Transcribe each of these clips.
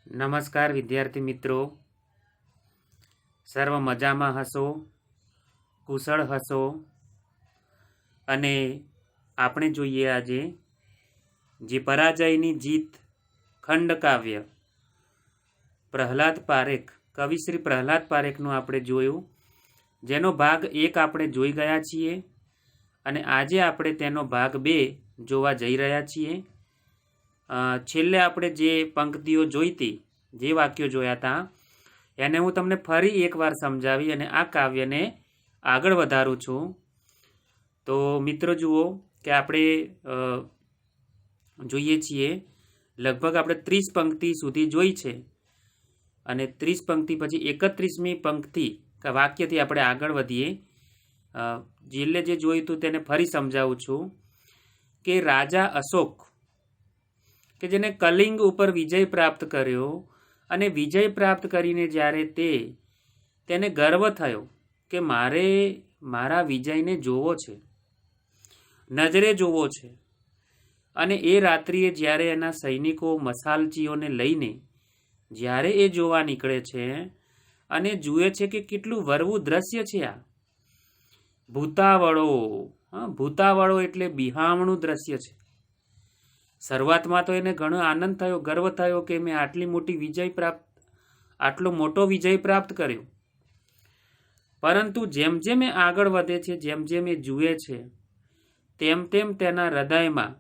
નમસ્કાર વિદ્યાર્થી મિત્રો, સર્વ મજામાં હશો, કુશળ હશો અને આપણે જોઈએ આજે જે પરાજયની જીત ખંડકાવ્ય પ્રહલાદ પારેખ, કવિ શ્રી પ્રહલાદ પારેખનું આપણે જોયું, જેનો ભાગ 1 આપણે જોઈ ગયા છીએ અને આજે આપણે તેનો ભાગ 2 જોવા જઈ રહ્યા છીએ। છેલ્લે આપણે જે પંક્તિઓ જોઈતી, જે વાક્યો જોયા હતા એને હું તમને ફરી એકવાર સમજાવી અને આ કાવ્યને આગળ વધારું છું। તો મિત્રો જુઓ કે આપણે જોઈએ છીએ લગભગ આપણે 30 પંક્તિ સુધી જોઈ છે અને 30 પંક્તિ પછી 31મી પંક્તિ વાક્યથી આપણે આગળ વધીએ। છેલ્લે જે જોયું હતું તેને ફરી સમજાવું છું કે રાજા અશોક કે જેને કલિંગ ઉપર વિજય પ્રાપ્ત કર્યો અને વિજય પ્રાપ્ત કરીને જ્યારે તેને ગર્વ થયો કે મારે મારા વિજયને જોવો છે, નજરે જોવો છે, અને એ રાત્રિએ જ્યારે એના સૈનિકો મસાલચીઓને લઈને જ્યારે એ જોવા નીકળે છે અને જુએ છે કે કેટલું વરવું દ્રશ્ય છે આ ભૂતાવળો, ભૂતાવળો એટલે બિહામણું દ્રશ્ય છે। શરૂઆતમાં તો એને ઘણો આનંદ થયો, ગર્વ થયો કે મેં આટલો મોટો વિજય પ્રાપ્ત કર્યો, પરંતુ જેમ જેમ એ આગળ વધે છે, જેમ જેમ એ જુએ છે, તેમ તેમ તેના હૃદયમાં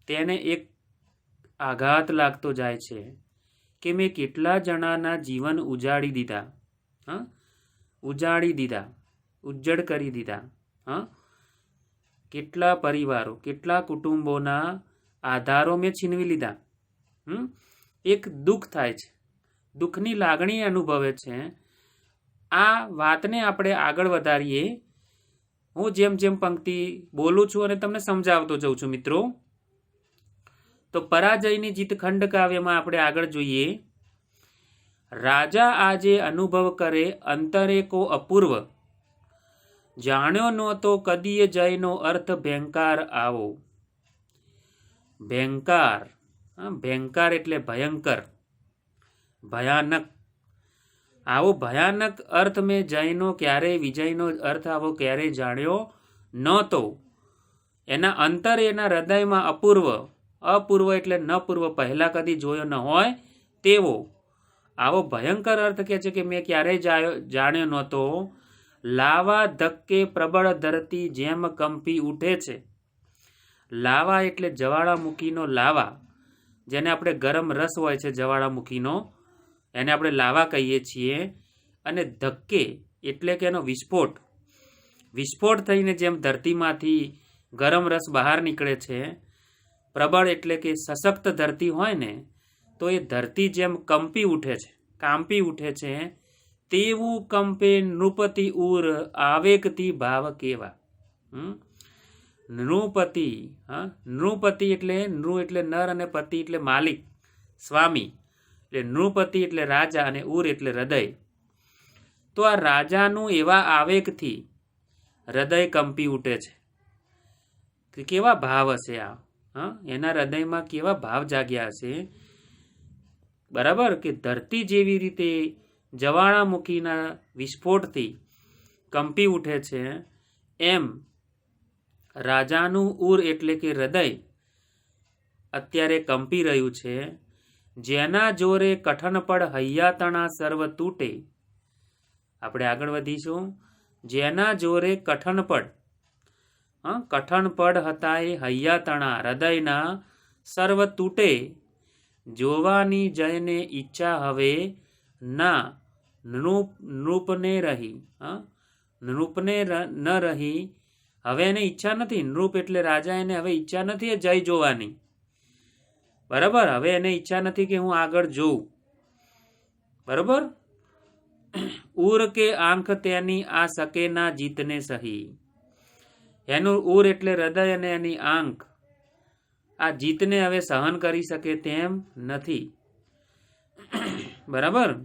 તેને એક આઘાત લાગતો જાય છે કે મેં કેટલા જણાના જીવન ઉજાડી દીધા, ઉજ્જડ કરી દીધા, કેટલા પરિવારો, કેટલા કુટુંબોના આધારો મેં છીનવી લીધા। એક દુઃખ થાય છે, દુઃખની લાગણી અનુભવે છે। આ વાતને આપણે આગળ વધારીએ, હું જેમ જેમ પંક્તિ બોલું છું અને તમને સમજાવતો જઉં છું મિત્રો। તો પરાજયની જીત ખંડ કાવ્યમાં આપણે આગળ જોઈએ, રાજા આજે અનુભવ કરે અંતરે કો અપૂર્વ, જાણ્યો નહોતો કદીય જયનો અર્થ ભયંકાર આવો। ભયંકાર, ભયંકાર એટલે ભયંકર, ભયાનક, આવો ભયાનક અર્થ મેં જયનો ક્યારેય, વિજયનો અર્થ આવો ક્યારેય જાણ્યો નહોતો। એના અંતર, એના હૃદયમાં અપૂર્વ, અપૂર્વ એટલે ન પૂર્વ, પહેલા કદી જોયો ન હોય તેવો આવો ભયંકર અર્થ કે છે કે મેં ક્યારેય જાણ્યો નહોતો। લાવા ધક્કે પ્રબળ ધરતી જેમ કંપી ઉઠે છે। લાવા એટલે જ્વાળામુખીનો લાવા, જેને આપણે ગરમ રસ હોય છે જ્વાળામુખીનો, એને આપણે લાવા કહીએ છીએ। અને ધક્કે એટલે કે એનો વિસ્ફોટ, વિસ્ફોટ થઈને જેમ ધરતીમાંથી ગરમ રસ બહાર નીકળે છે, પ્રબળ એટલે કે સશક્ત ધરતી હોય ને, તો એ ધરતી જેમ કંપી ઉઠે છે, કાંપી ઉઠે છે, તેવું કંપે નૃપતિ ઉર આવેગથી ભાવ કેવા। નૃપતિ, નૃપતિ એટલે નૃ એટલે નર અને પતિ એટલે માલિક, સ્વામી, એટલે નૃપતિ એટલે રાજા અને ઉર એટલે હૃદય। તો આ રાજાનું એવા આવેગથી હૃદય કંપી ઉઠે છે કે કેવા ભાવ હશે આ, એના હૃદયમાં કેવા ભાવ જાગ્યા હશે, બરાબર, કે ધરતી જેવી રીતે જ્વાળામુખીના વિસ્ફોટથી કંપી ઉઠે છે, એમ રાજાનું ઉર એટલે કે હૃદય અત્યારે કંપી રહ્યું છે। જેના જોરે કઠણપડ હૈયાતણા સર્વ તૂટે, આપણે આગળ વધીશું, જેના જોરે કઠણપડ, કઠણપડ હતા એ હૈયાતણા હૃદયના સર્વ તૂટે, જોવાની જયને ઈચ્છા હવે ના નૃપને રહી, નૃપને ન રહી, હવે એને ઈચ્છા નથી, નૃપ એટલે રાજા, એને હવે ઈચ્છા નથી એ જય જોવાની, બરાબર, હવે એને ઈચ્છા નથી કે હું આગળ જોઉં, બરાબર। ઉર કે આંખ તેની આ શકે ના જીતને સહી, એનું ઉર એટલે હૃદય અને એની આંખ આ જીતને હવે સહન કરી શકે તેમ નથી, બરાબર।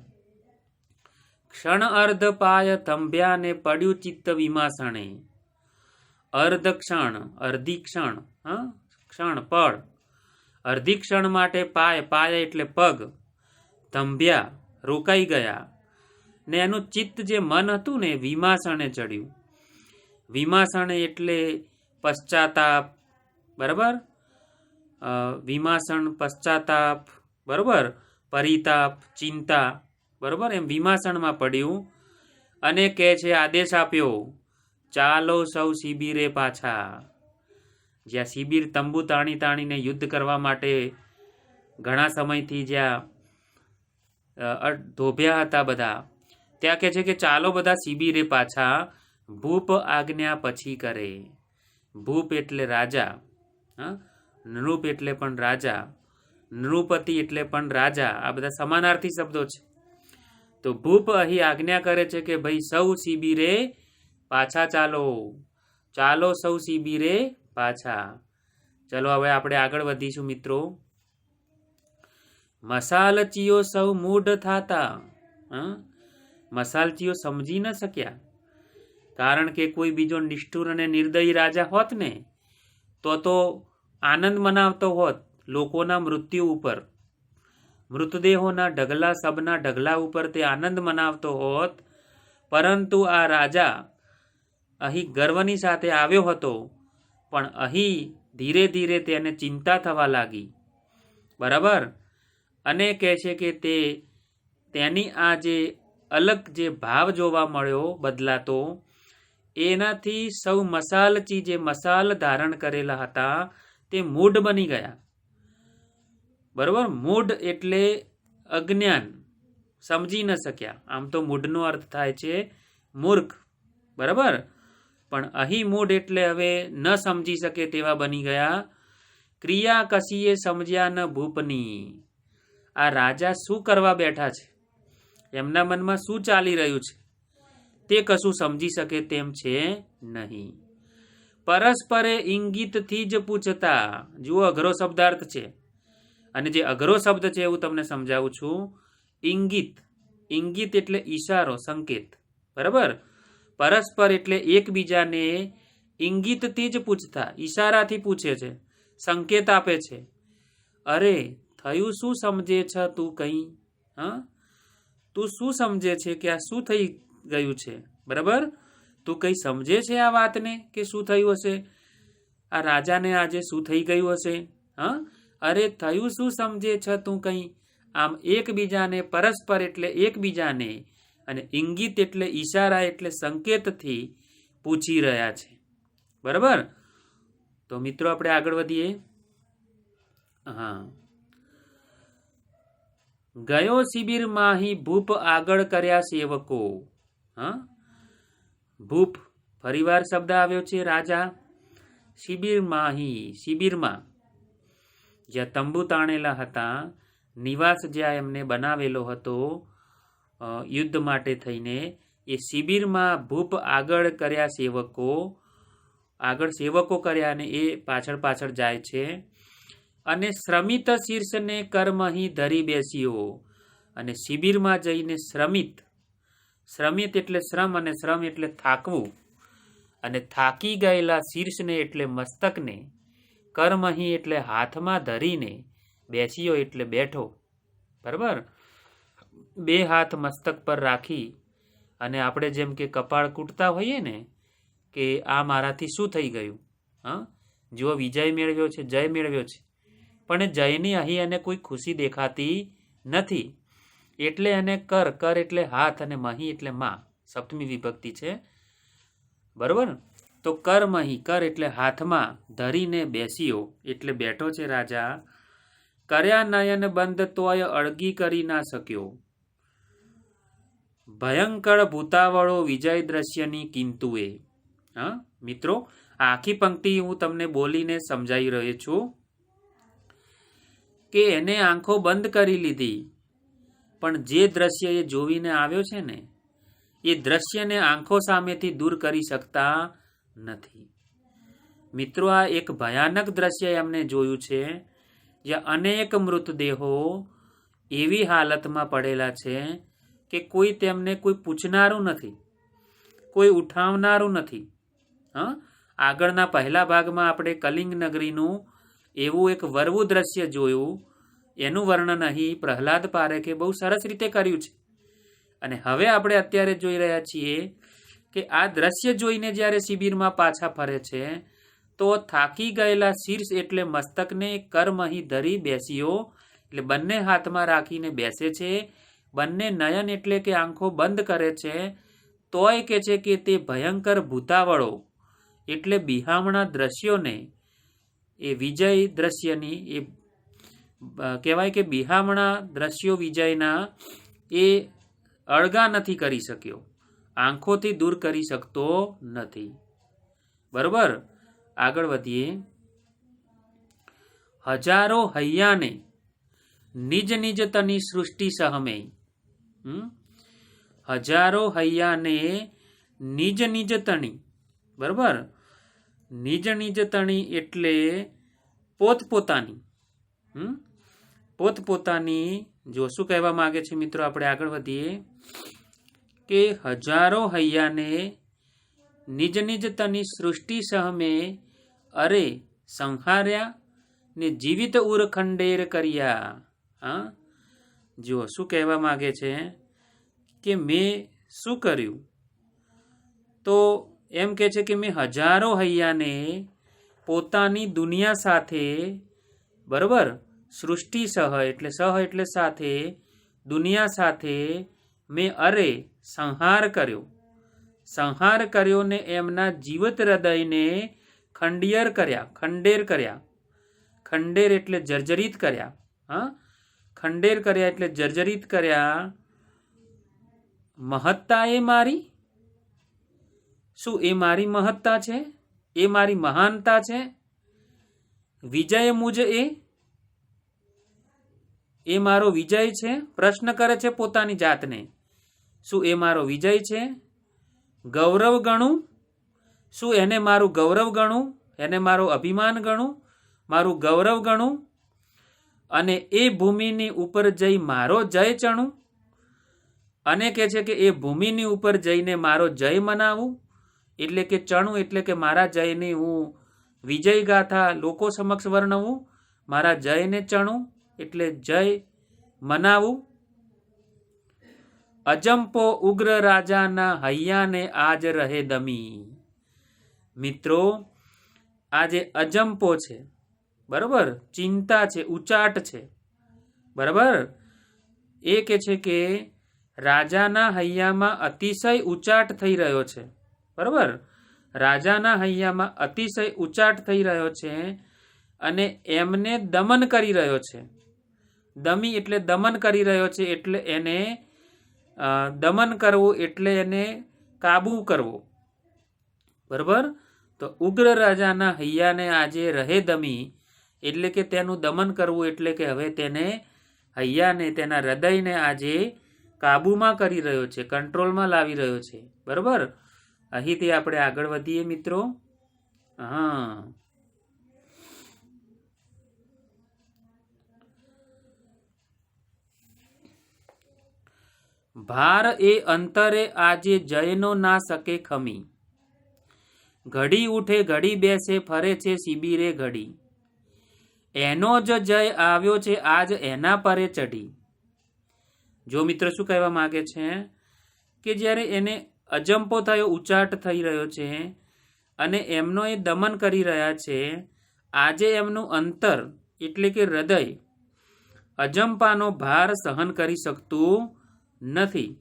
ક્ષણ અર્ધ પાય થંભ્યા ને પડ્યું ચિત્ત વિમાસણે, અર્ધ ક્ષણ, અર્ધી ક્ષણ, ક્ષણ પળ, અર્ધી ક્ષણ માટે પાય, પાય એટલે પગ, ધંભ્યા, રોકાઈ ગયા, ને એનું ચિત્ત જે મન હતું ને વિમાસણે ચડ્યું. વિમાસણ એટલે પશ્ચાતાપ, બરાબર, વિમાસણ પશ્ચાતાપ, બરાબર, પરિતાપ, ચિંતા, બરાબર, એમ વિમાસણમાં પડ્યું. અને કહે છે, આદેશ આપ્યો, ચાલો સૌ શિબિરે પાછા. જ્યાં શિબિર તંબુ તાણીને યુદ્ધ કરવા માટે ઘણા સમયથી જ્યાં ધોભ્યા હતા બધા, ત્યાં કહે છે કે ચાલો બધા શિબિરે પાછા, ભૂપ આજ્ઞા પછી કરે. ભૂપ એટલે રાજા, નૃપ એટલે પણ રાજા, નૃપતિ એટલે પણ રાજા, આ બધા સમાનાર્થી શબ્દો છે. તો ભૂપ અહીં આજ્ઞા કરે છે કે ભાઈ સૌ શિબિરે પાછા ચાલો, ચાલો સૌ શિબિરે પાછા. ચલો હવે આપણે આગળ વધીશું મિત્રો. મસાલચીઓ સૌ મૂઢ થાતા. મસાલચીઓ સમજી ન શક્યા, કારણ કે કોઈ બીજો નિષ્ઠુર અને નિર્દયી રાજા હોત ને તો આનંદ મનાવતો હોત લોકોના મૃત્યુ ઉપર, મૃતદેહોના ઢગલા, સબના ઢગલા ઉપર તે આનંદ મનાવતો હોત. પરંતુ આ રાજા અહીં ગર્વની સાથે આવ્યો હતો, પણ અહીં ધીરે ધીરે તેને ચિંતા થવા લાગી, બરાબર. અને કહે છે કે તેની આ જે અલગ જે ભાવ જોવા મળ્યો બદલાતો, એનાથી સૌ મસાલચી જે મસાલ ધારણ કરેલા હતા તે મૂઢ બની ગયા, બરાબર. મૂઢ એટલે અજ્ઞાન, સમજી ન શક્યા. આમ તો મૂઢનો અર્થ થાય છે મૂર્ખ, બરાબર, પણ અહીં મૂઢ એટલે હવે ન સમજી શકે તેવા બની ગયા. ક્રિયા કશીએ સમજ્યા ન ભૂપની. આ રાજા શું કરવા બેઠા છે, એમના મનમાં શું ચાલી રહ્યું છે તે કશું સમજી શકે તેમ છે નહીં. પરસ્પરે ઇંગિતથી જ પૂછતા. જુઓ, અઘરો શબ્દાર્થ છે, અને જે અઘરો શબ્દ છે એવું તમને સમજાવું છું. ઇંગિત, ઇંગિત એટલે ઈશારો, સંકેત, બરાબર. પરસ્પર એટલે એકબીજાને ઇંગિતથી જ પૂછતા, ઈશારાથી પૂછે છે, સંકેત આપે છે. અરે થયું શું સમજે છે તું કંઈ? તું શું સમજે છે કે આ શું થઈ ગયું છે, બરાબર? તું કંઈ સમજે છે આ વાતને કે શું થયું હશે? આ રાજાને આજે શું થઈ ગયું હશે? અરે થયું શું સમજે છે તું કંઈ? આમ એકબીજાને, પરસ્પર એટલે એકબીજાને, અને ઇંગિત એટલે ઈશારા એટલે સંકેતથી પૂછી રહ્યા છે, બરાબર. તો મિત્રો આપણે આગળ વધીએ. ગયો શિબિરમાં હી ભૂપ આગળ કર્યા સેવકો. ભૂપ ફરીવાર શબ્દ આવ્યો છે, રાજા. શિબિરમાં હી, શિબિરમાં જ્યાં તંબુ તાણેલા હતા, નિવાસ જ્યાં એમને બનાવેલો હતો યુદ્ધ માટે થઈને, એ શિબિરમાં ભૂપ આગળ કર્યા સેવકો, આગળ સેવકો કર્યા અને એ પાછળ પાછળ જાય છે. અને શ્રમિત શીર્ષને કર્મહી ધરી બેસ્યો. અને શિબિરમાં જઈને શ્રમિત, શ્રમિત એટલે શ્રમ, અને શ્રમ એટલે થાકવું, અને થાકી ગયેલા શીર્ષને એટલે મસ્તકને, કર્મહી એટલે હાથમાં ધરીને, બેસ્યો એટલે બેઠો, બરાબર. બે હાથ મસ્તક પર રાખી અને આપણે જેમ કે કપાળ કૂટતા હોઈએ ને કે આ મારાથી શું થઈ ગયું, જો વિજય મેળવ્યો છે, જય મેળવ્યો છે, પણ જયની અહીં એને કોઈ ખુશી દેખાતી નથી, એટલે એને કર, કર એટલે હાથ, અને મહી એટલે માં, સપ્તમી વિભક્તિ છે, બરોબર. તો કર મહી, કર એટલે હાથમાં ધરીને બેસ્યો એટલે બેઠો છે રાજા. કર્યા નયન બંધ તોય અળગી કરી ના શક્યો. ભયંકર ભૂતાવળો વિજય દ્રશ્યની કિંતુએ. મિત્રો, આખી પંક્તિ હું તમને બોલીને સમજાવી રહ્યો છું કે એને આંખો બંધ કરી લીધી, પણ જે દ્રશ્ય એ જોવીને આવ્યો છે ને, એ દ્રશ્યને આંખો સામેથી દૂર કરી શકતા નથી. મિત્રો, આ એક ભયાનક દ્રશ્ય એમને જોયું છે, જ્યાં અનેક મૃતદેહો એવી હાલતમાં પડેલા છે કે કોઈ તેમને કોઈ પૂછનારું નથી, કોઈ ઉઠાવનારું નથી. આગળના પહેલા ભાગમાં આપણે કલિંગ નગરીનું એવું એક વરવું દ્રશ્ય જોયું. એનું વર્ણન અહીં પ્રહલાદ પારેખે બહુ સરસ રીતે કર્યું છે. અને હવે આપણે અત્યારે જોઈ રહ્યા છીએ કે આ દ્રશ્ય જોઈને જ્યારે શિબિરમાં પાછા ફરે છે તો થાકી ગયેલા શીર્ષ એટલે મસ્તકને કરમહી ધરી બેસ્યો, એટલે બંને હાથમાં રાખીને બેસે છે. બંને નયન એટલે કે આંખો બંધ કરે છે. તોય કે છે કે તે ભયંકર ભૂતાવળો એટલે બિહામણા દ્રશ્યોને, એ વિજય દ્રશ્યની એ કહેવાય કે બિહામણા દ્રશ્યો વિજયના એ અળગા નથી કરી શક્યો, આંખોથી દૂર કરી શકતો નથી. બરોબર, આગળ વધીએ. હજારો હૈયાને નિજ નિજ તની સૃષ્ટિ સહમે. હજારો હૈયાને નિજ નિજ તણી. બરોબર, નિજ નિજ તણી એટલે પોતપોતાની. પોતપોતાની. જો શું કહેવા માંગે છે મિત્રો, આપણે આગળ વધીએ કે હજારો હૈયાને નિજ નિજ તની સૃષ્ટિ સહમે અરે સંહાર્યા ને જીવિત ઉર ખંડેર કર્યા. હા, જો શું કહેવા માંગે છે કે મેં શું કર્યું, તો એમ કે છે કે મેં હજારો હૈયાને પોતાની દુનિયા સાથે, બરોબર, સૃષ્ટિ સહ એટલે સાથે, દુનિયા સાથે મેં અરે સંહાર કર્યો. સંહાર કર્યો ને એમના જીવત હૃદયને ખંડેર કર્યા. ખંડેર એટલે જર્જરિત કર્યા. હા, ખંડેર કર્યા એટલે જર્જરિત કર્યા. મહત્તા એ મારી, શું એ મારી મહત્તા છે? એ મારી મહાનતા છે? વિજય મુજ એ મારો વિજય છે? પ્રશ્ન કરે છે પોતાની જાતને. શું એ મારો વિજય છે? ગૌરવ ગણું, શું એને મારું ગૌરવ ગણું? એને મારો અભિમાન ગણું, મારું ગૌરવ ગણું? અને એ ભૂમિની ઉપર જઈ મારો જય ચણું? અને કે છે કે એ ભૂમિની ઉપર જઈને મારો જય મનાવું, એટલે કે ચણું એટલે કે મારા જયની હું વિજય ગાથા લોકો સમક્ષ વર્ણવું, મારા જયને ચણું એટલે જય મનાવું. અજંપો ઉગ્ર રાજાના હૈયાને આજ રહે દમી. મિત્રો, આ જે અજંપો છે, બરોબર, ચિંતા છે, ઉચાટ છે, બરાબર, એ કે છે કે રાજાના હૈયામાં અતિશય ઉચાટ થઈ રહ્યો છે. બરોબર, રાજાના હૈયામાં અતિશય ઉચાટ થઈ રહ્યો છે અને એમને દમન કરી રહ્યો છે. દમી એટલે દમન કરી રહ્યો છે, એટલે એને દમન કરવું એટલે એને કાબુ કરવો. બરોબર, તો ઉગ્ર રાજાના હૈયાને આજે રહે દમી એટલે કે તેનું દમન કરવું, એટલે કે હવે તેને હૈયાને, તેના હૃદયને આજે કાબુમાં કરી રહ્યો છે, કંટ્રોલમાં લાવી રહ્યો છે. બરોબર, અહીંથી આપણે આગળ વધીએ મિત્રો. હા, ભાર એ અંતરે આજે જયનો ના શકે ખમી. ઘડી ઉઠે ઘડી બેસે ફરે છે શિબિરે ઘડી. એનો જ જય આવ્યો છે આજ એના પરે ચઢી. જો મિત્ર શું કહેવા માંગે છે કે જ્યારે એને અજંપો થયો, ઉચાટ થઈ રહ્યો છે અને એમનો એ દમન કરી રહ્યા છે, આજે એમનું અંતર એટલે કે હૃદય અજંપાનો ભાર સહન કરી શકતું નથી.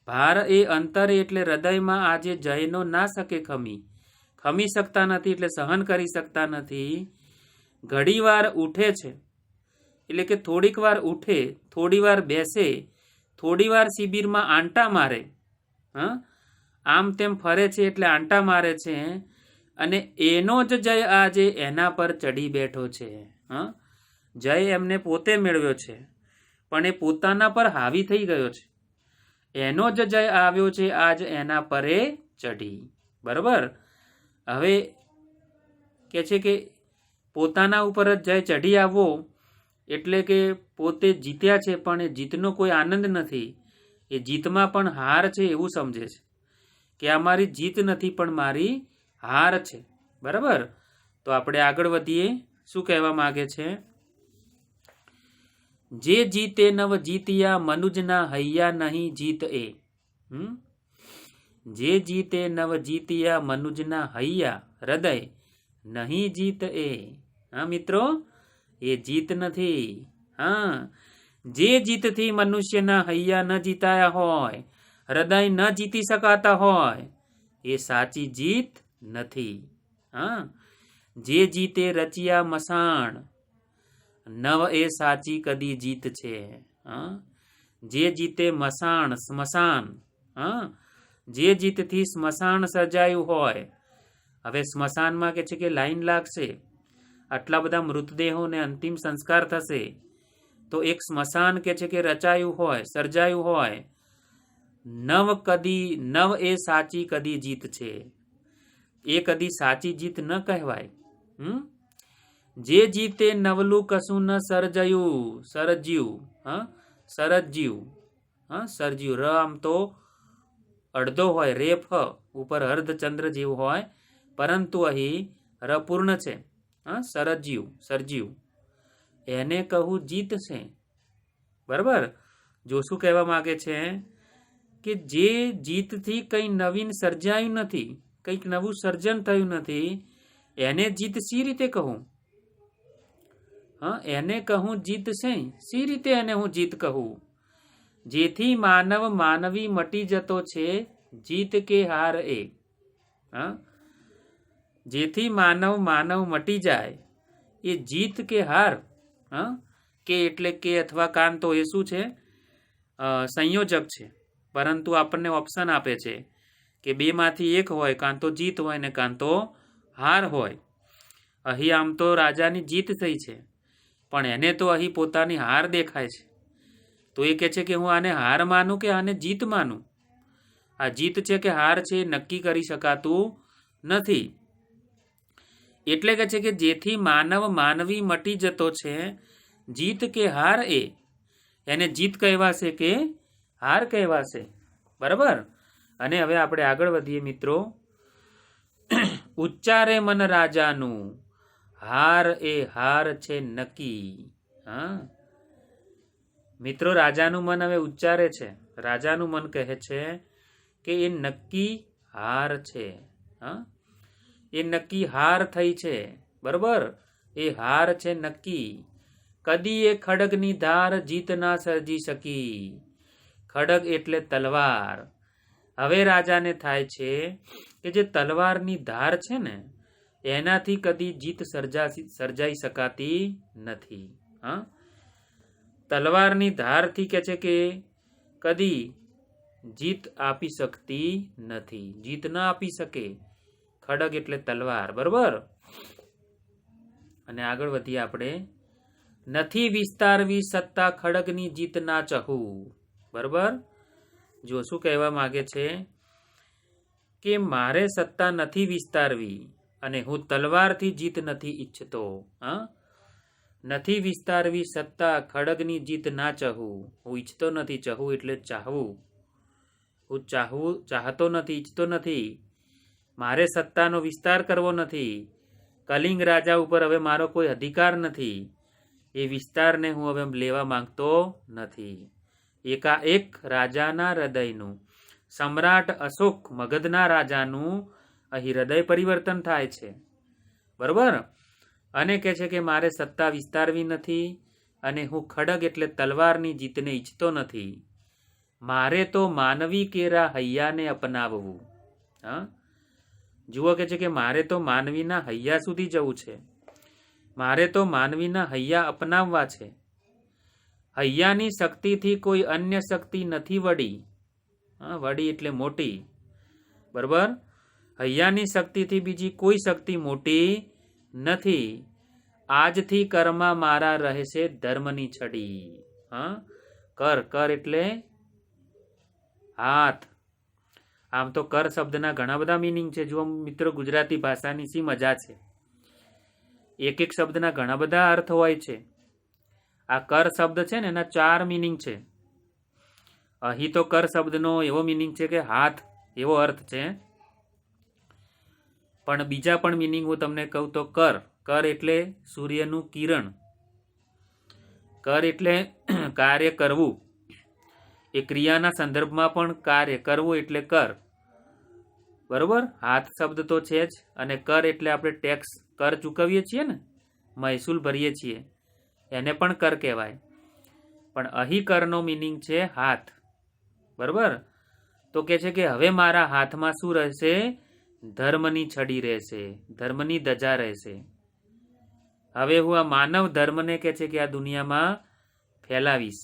ભાર એ અંતરે એટલે હૃદયમાં આજે જયનો ના શકે ખમી શકતા નથી, એટલે સહન કરી શકતા નથી. ઘડી વાર ઉઠે છે એટલે કે થોડીક વાર ઉઠે, થોડી વાર બેસે, થોડી વાર શિબિરમાં આંટા મારે, આમ તેમ ફરે છે એટલે આંટા મારે છે, અને એનો જ જય આજે એના પર ચડી બેઠો છે. જય એમને પોતે મેળવ્યો છે પણ એ પોતાના પર હાવી થઈ ગયો છે. એનો જ જય આવ્યો છે આજ એના પરે ચઢી. બરોબર, હવે કે છે કે પોતાના ઉપર જ જય ચઢી આવવો એટલે કે પોતે જીત્યા છે પણ એ જીતનો કોઈ આનંદ નથી, એ જીતમાં પણ હાર છે એવું સમજે છે કે આ મારી જીત નથી પણ મારી હાર છે. બરાબર, તો આપણે આગળ વધીએ. શું કહેવા માંગે છે જે જીતે નવ જીતિયા મનુજના હૈયા નહીં જીત એ. જે જીતે નવ જીતિયા મનુજના હૈયા હૃદય નહીં જીત એ. હા મિત્રો, એ જીત નથી. હા, જે જીતથી મનુષ્યના હૈયા ન જીતાયા હોય, હૃદય ન જીતી શકાતા હોય, એ સાચી જીત નથી. હા, જે જીતે રચિયા મસાણ નવ એ સાચી કદી જીત છે. હા, જે જીતે મસાણ સ્મશાન. હા, જે જીતથી સ્મશાન સર્જાયું હોય. હવે સ્મશાનમાં કે છે કે લાઈન લાગશે, આટલા બધા મૃતદેહોને અંતિમ સંસ્કાર થશે, તો એક સ્મશાન કે છે કે રચાયું હોય, સર્જાયું હોય, નવ એ સાચી કદી જીત છે. એ કદી સાચી જીત ન કહેવાય. જે જીતે નવલું કશું ન સરજ્યું. હા, સરજ્યું. ર આમ તો અડધો હોય, રેફ ઉપર અર્ધચંદ્ર જેવું હોય, પરંતુ અહીં ર પૂર્ણ છે. હા, સરજ્યું. એને કહું જીત છે. બરાબર. જો શું કહેવા માંગે છે કે જે જીતથી કંઈ નવીન સર્જાયું નથી, કંઈક નવું સર્જન થયું નથી, એને જીત સી રીતે કહું? હા, એને કહું જીત છે. સી રીતે એને હું જીત કહું? જેથી માનવ માનવી મટી જતો છે, જીત કે હાર એ. હા, જેથી માનવ મટી જાય, એ જીત કે હાર? હા, કે એટલે કે અથવા કાન તો એ શું છે? સંયોજક છે. પરંતુ આપણને ઓપ્શન આપે છે કે બેમાંથી એક હોય, કાં તો જીત હોય ને કાં તો હાર હોય. અહીં આમ તો રાજાની જીત થઈ છે, પણ એને તો અહીં પોતાની હાર દેખાય છે. તો એ કહે છે કે હું આને હાર માનું કે આને જીત માનું? આ જીત છે કે હાર છે એ નક્કી કરી શકાતું નથી. એટલે કે છે કે જેથી માનવ માનવી મટી જતો છે, જીત કે હાર એ. એને જીત કહેવાશે કે હાર કહેવાશે. બરાબર. અને હવે આપણે આગળ વધીએ મિત્રો. ઉચ્ચારે મન રાજાનું, હાર એ હાર છે નક્કી. હા મિત્રો, રાજાનું મન હવે ઉચ્ચારે છે. રાજાનું મન કહે છે કે એ નક્કી હાર છે. હા, એ નક્કી હાર થઈ છે. બરોબર, એ હાર છે નક્કી. કદી એ ખડગની ધાર જીત ના સર્જી શકી. ખડગ એટલે તલવાર. હવે રાજાને થાય છે કે જે તલવારની ધાર છે ને, એનાથી કદી જીત સર્જાઈ શકાતી નથી. હા, તલવારની ધારથી કે છે કે કદી જીત આપી શકતી નથી. જીત ના આપી શકે. ખડગ એટલે તલવાર. બરોબર. અને આગળ વધીએ આપણે. નથી વિસ્તારવી સત્તા ખડગની જીત ના ચહુ. બરોબર. જો શું કહેવા માંગે છે કે મારે સત્તા નથી વિસ્તારવી અને હું તલવારથી જીત નથી ઈચ્છતો. હા, નથી વિસ્તારવી સત્તા ખડગની જીત ના ચહુ. હું ઈચ્છતો નથી. ચહુ એટલે ચાહવું. હું ચાહતો નથી, ઈચ્છતો નથી. મારે સત્તાનો વિસ્તાર કરવો નથી. કલિંગ રાજા ઉપર હવે મારો કોઈ અધિકાર નથી. એ વિસ્તારને હું હવે લેવા માંગતો નથી. એકાએક રાજાના હૃદયનું, સમ્રાટ અશોક મગધના રાજાનું અહીં હૃદય પરિવર્તન થાય છે. બરોબર. અને કહે છે કે મારે સત્તા વિસ્તારવી નથી અને હું ખડગ એટલે તલવારની જીતને ઈચ્છતો નથી. મારે તો માનવી કેરા હૈયાને અપનાવવું. હા, જુઓ કે છે કે મારે તો માનવીના હૈયા સુધી જવું છે. મારે તો માનવીના હૈયા અપનાવવા છે. હૈયાની શક્તિથી કોઈ અન્ય શક્તિ નથી વડી. હા, વડી એટલે મોટી. બરોબર. હૈયાની શક્તિથી બીજી કોઈ શક્તિ મોટી નથી. આજથી કરમાં મારા રહેશે ધર્મની છડી. હા, કર એટલે હાથ. આમ તો કર શબ્દના ઘણા બધા મિનિંગ છે. જો મિત્રો, ગુજરાતી ભાષાની શી મજા છે. એક એક શબ્દના ઘણા બધા અર્થ હોય છે. આ કર શબ્દ છે ને, એના 4 મિનિંગ છે. અહીં તો કર શબ્દનો એવો મિનિંગ છે કે હાથ, એવો અર્થ છે. પણ બીજા પણ મિનિંગ હું તમને કહું તો કર એટલે સૂર્યનું કિરણ. કર એટલે કાર્ય કરવું, એ ક્રિયાના સંદર્ભમાં પણ કાર્ય કરવું એટલે કર, બરોબર. હાથ શબ્દ તો છે જ, અને કર એટલે આપણે ટેક્સ કર ચૂકવીએ છીએ ને, મહેસૂલ ભરીએ છીએ, એને પણ કર કહેવાય. પણ અહીં કરનો મિનિંગ છે હાથ, બરોબર. તો કે છે કે હવે મારા હાથમાં શું રહેશે? ધર્મની છડી રહેશે, ધર્મની ધજા રહેશે. હવે હું આ માનવ ધર્મને કે છે કે આ દુનિયામાં ફેલાવીશ,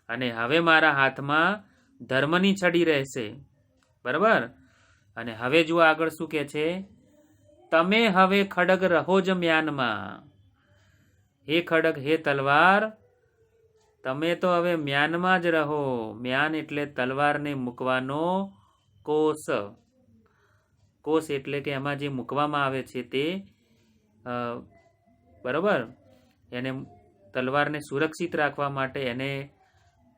અને હવે મારા હાથમાં ધર્મની છડી રહેશે, બરાબર. અને હવે જુઓ આગળ શું કે છે? તમે હવે ખડગ રહો જ મ્યાનમાં. હે ખડગ, હે તલવાર, તમે તો હવે મ્યાનમાં જ રહો. મ્યાન એટલે તલવારને મૂકવાનો કોષ. કોષ એટલે કે એમાં જે મૂકવામાં આવે છે તે, બરાબર, એને તલવારને સુરક્ષિત રાખવા માટે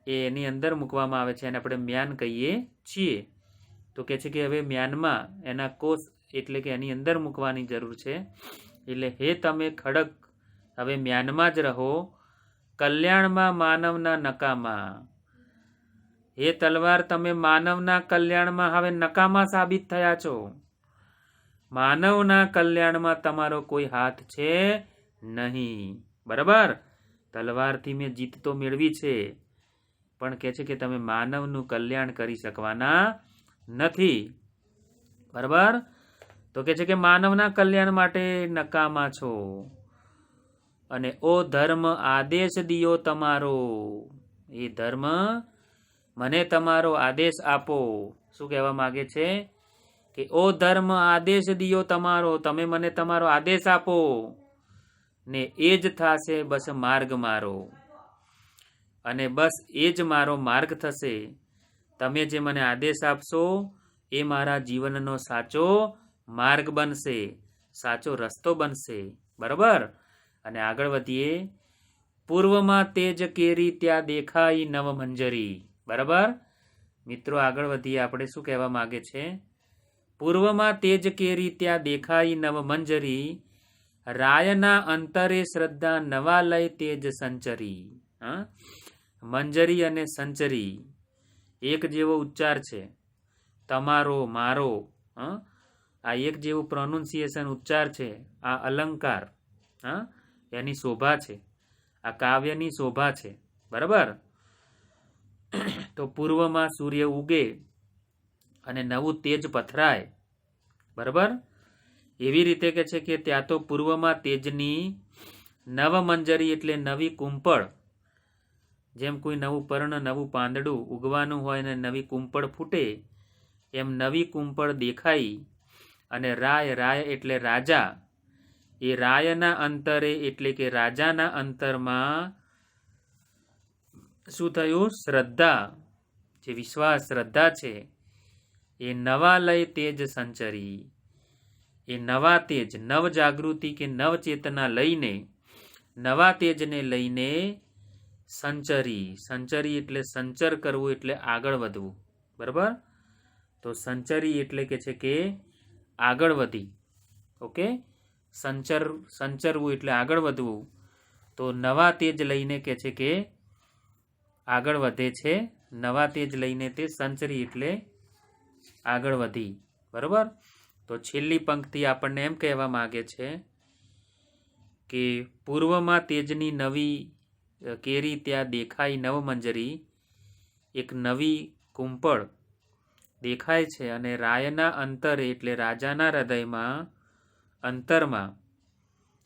એની અંદર મૂકવામાં આવે છે, અને આપણે મ્યાન કહીએ છીએ. તો કે છે કે હવે મ્યાનમાં એના કોષ એટલે કે એની અંદર મૂકવાની જરૂર છે. એટલે હે તમે ખડગ, હવે મ્યાનમાં જ રહો, કલ્યાણમાં માનવના નકામા. હે તલવાર, તમે માનવના કલ્યાણમાં હવે નકામા સાબિત થયા છો. માનવના કલ્યાણમાં તમારો કોઈ હાથ છે નહીં, બરાબર. તલવારથી મેં જીત તો મેળવી છે, પણ કહે છે કે તમે માનવનું કલ્યાણ કરી શકવાના નથી, બરાબર. તો કે છે કે માનવના કલ્યાણ માટે નકામા છો. અને ઓ ધર્મ, આદેશ દિયો તમારો. એ ધર્મ, મને તમારો આદેશ આપો. શું કહેવા માંગે છે? કે ઓ ધર્મ, આદેશ દિયો તમારો, તમે મને તમારો આદેશ આપો, ને એ જ થશે બસ માર્ગ મારો. અને બસ એ જ મારો માર્ગ થશે. તમે જે મને આદેશ આપશો એ મારા જીવનનો સાચો માર્ગ બનશે, સાચો રસ્તો બનશે, બરાબર. અને આગળ વધીએ. પૂર્વમાં તેજ કેરી ત્યાં દેખાઈ નવ મંજરી, બરાબર. મિત્રો આગળ વધીએ. આપણે શું કહેવા માંગે છે? પૂર્વમાં તેજ કેરી ત્યાં દેખાઈ નવ મંજરી, રાયના અંતરે શ્રદ્ધા નવા લય તેજ સંચરી. મંજરી અને સંચરી એક જેવો ઉચ્ચાર છે. તમારો, મારો, આ એક જેવું પ્રોનાઉન્સિએશન ઉચ્ચાર છે. આ અલંકાર, એની શોભા છે, આ કાવ્યની શોભા છે, બરાબર. તો પૂર્વમાં સૂર્ય ઉગે અને નવું તેજ પથરાય, બરાબર. એવી રીતે કે છે કે ત્યાં તો પૂર્વમાં તેજની નવ મંજરી એટલે નવી કુંપળ. જેમ કોઈ નવું પર્ણ, નવું પાંદડું ઉગવાનું હોય ને નવી કુંપળ ફૂટે, એમ નવી કુંપળ દેખાઈ. અને રાય એટલે રાજા, એ રાયના અંતરે એટલે કે રાજાના અંતરમાં શું થયું? શ્રદ્ધા, જે વિશ્વાસ, શ્રદ્ધા છે, એ નવા લય તેજ સંચરી. એ નવા તેજ, નવ જાગૃતિ કે નવ ચેતના લઈને, નવા તેજને લઈને સંચરી. સંચરી એટલે સંચર કરવું, એટલે આગળ વધવું, બરાબર. તો સંચરી એટલે કે છે કે આગળ વધી, ઓકે. સંચરવું એટલે આગળ વધવું. તો નવા તેજ લઈને કે છે કે આગળ વધે છે. નવા તેજ લઈને તે સંચરી એટલે આગળ વધી, બરાબર. તો છેલ્લી પંક્તિ આપણને એમ કહેવા માંગે છે કે પૂર્વમાં તેજની નવી કેરી ત્યાં દેખાઈ નવ મંજરી, એક નવી કુંપળ દેખાય છે. અને રાયના અંતરે એટલે રાજાના હૃદયમાં, અંતરમાં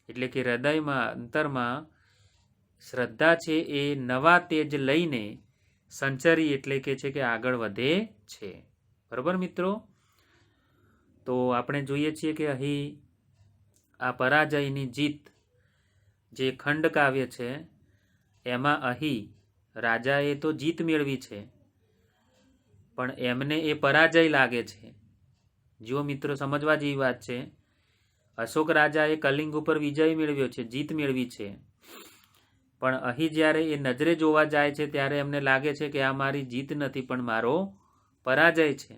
એટલે કે હૃદયમાં, અંતરમાં શ્રદ્ધા છે, એ નવા તેજ લઈને સંચરી એટલે કે છે કે આગળ વધે છે, બરાબર મિત્રો. તો આપણે જોઈએ છીએ કે અહીં આ પરાજયની જીત, જે ખંડ કાવ્ય છે, એમાં અહીં રાજાએ તો જીત મેળવી છે, પણ એમને એ પરાજય લાગે છે. જો મિત્રો સમજવા જેવી વાત છે. અશોક રાજાએ કલિંગ ઉપર વિજય મેળવ્યો છે, જીત મેળવી છે, પણ અહીં જ્યારે એ નજરે જોવા જાય છે ત્યારે એમને લાગે છે કે આ મારી જીત નથી, પણ મારો પરાજય છે.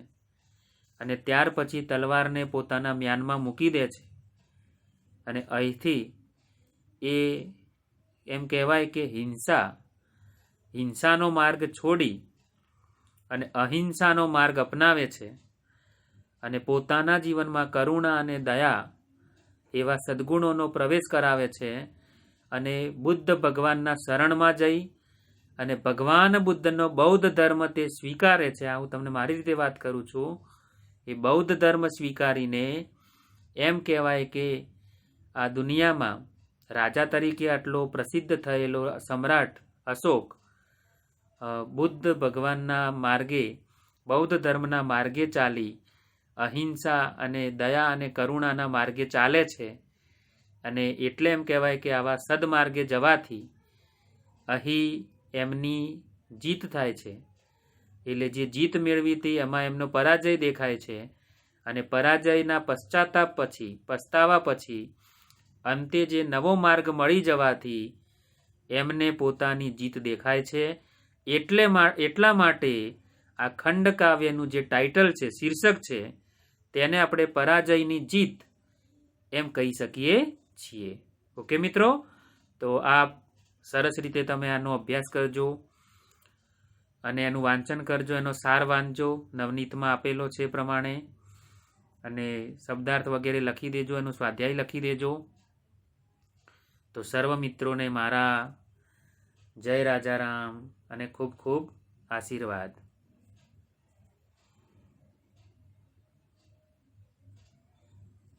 અને ત્યાર પછી તલવારને પોતાના મ્યાનમાં મૂકી દે છે, અને અહીંથી એ એમ કહેવાય કે હિંસાનો માર્ગ છોડી અને અહિંસાનો માર્ગ અપનાવે છે અને પોતાના જીવનમાં કરુણા અને દયા એવા સદ્ગુણોનો પ્રવેશ કરાવે છે અને બુદ્ધ ભગવાનના શરણમાં જઈ અને ભગવાન બુદ્ધનો બૌદ્ધ ધર્મ તે સ્વીકારે છે. આ હું તમને મારી રીતે વાત કરું છું. એ બૌદ્ધ ધર્મ સ્વીકારીને એમ કહેવાય કે આ દુનિયામાં રાજા તરીકે આટલો પ્રસિદ્ધ થયેલો સમ્રાટ અશોક બુદ્ધ ભગવાનના માર્ગે બૌદ્ધ ધર્મના માર્ગે ચાલી અહિંસા અને દયા અને કરુણાના માર્ગે ચાલે છે. અને એટલે એમ કહેવાય કે આવા સદમાર્ગે જવાથી અહીં એમની જીત થાય છે. એટલે જે જીત મેળવી હતી એમાં એમનો પરાજય દેખાય છે અને પરાજયના પસ્તાવા પછી અંતે જે નવો માર્ગ મળી જવાથી એમને પોતાની જીત દેખાય છે. એટલા માટે આ ખંડકાવ્યનું જે ટાઇટલ છે, શીર્ષક છે, તેને આપણે પરાજયની જીત એમ કહી શકીએ છીએ. ઓકે મિત્રો, તો આ સરસ રીતે તમે આનો અભ્યાસ કરજો અને એનું વાંચન કરજો, એનો સાર વાંચજો, નવનીતમાં આપેલો છે પ્રમાણે, અને શબ્દાર્થ વગેરે લખી દેજો, એનું સ્વાધ્યાય લખી દેજો. તો સર્વ મિત્રોને મારા જય રાજારામ અને ખૂબ ખૂબ આશીર્વાદ.